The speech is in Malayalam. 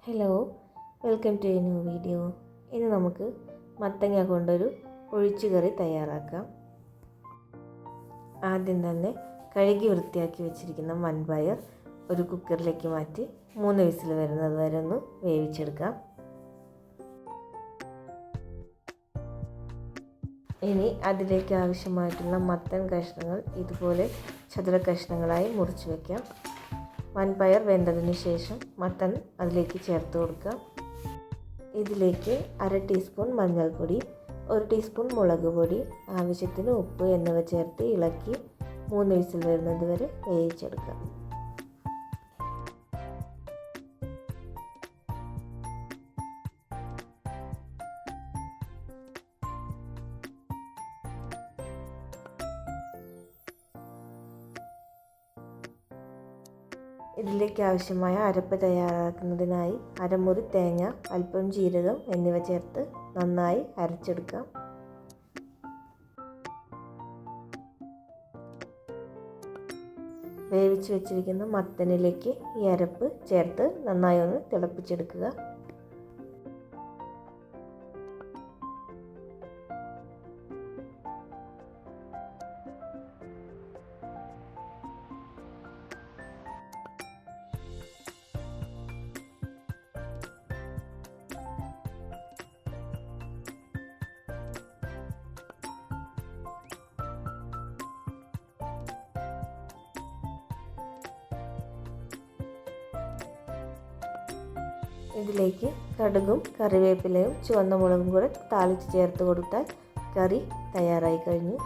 Hello, welcome to a new video. ഇന്ന് നമുക്ക് മത്തങ്ങ കൊണ്ടൊരു ഒഴിച്ചുകറി തയ്യാറാക്കാം. ആദ്യം തന്നെ കഴുകി വൃത്തിയാക്കി വെച്ചിരിക്കുന്ന വൻപയർ ഒരു കുക്കറിലേക്ക് മാറ്റി 3 വിസിൽ വരുന്നത് വരെ ഒന്ന് വേവിച്ചെടുക്കാം. ഇനി അതിലേക്ക് ആവശ്യമായിട്ടുള്ള മത്തൻ കഷ്ണങ്ങൾ ഇതുപോലെ ചതുര കഷ്ണങ്ങളായി മുറിച്ച് വയ്ക്കാം. വൻപയർ വെന്തതിന് ശേഷം മത്തൻ അതിലേക്ക് ചേർത്ത് കൊടുക്കാം. ഇതിലേക്ക് 1/2 ടീസ്പൂൺ മഞ്ഞൾപ്പൊടി, 1 ടീസ്പൂൺ മുളക് പൊടി, ആവശ്യത്തിന് ഉപ്പ് എന്നിവ ചേർത്ത് ഇളക്കി 3 വിസിൽ വരുന്നത് വരെ വേവിച്ചെടുക്കാം. ഇതിലേക്ക് ആവശ്യമായ അരപ്പ് തയ്യാറാക്കുന്നതിനായി അരമുറി തേങ്ങ, അല്പം ജീരകം എന്നിവ ചേർത്ത് നന്നായി അരച്ചെടുക്കാം. വേവിച്ച് വെച്ചിരിക്കുന്ന മത്തനിലേക്ക് ഈ അരപ്പ് ചേർത്ത് നന്നായി ഒന്ന് തിളപ്പിച്ചെടുക്കുക. ഇതിലേക്ക് കടുകും കറിവേപ്പിലയും ചുവന്ന മുളകും കൂടെ താളിച്ച് ചേർത്ത് കൊടുത്താൽ കറി തയ്യാറായി കഴിഞ്ഞു.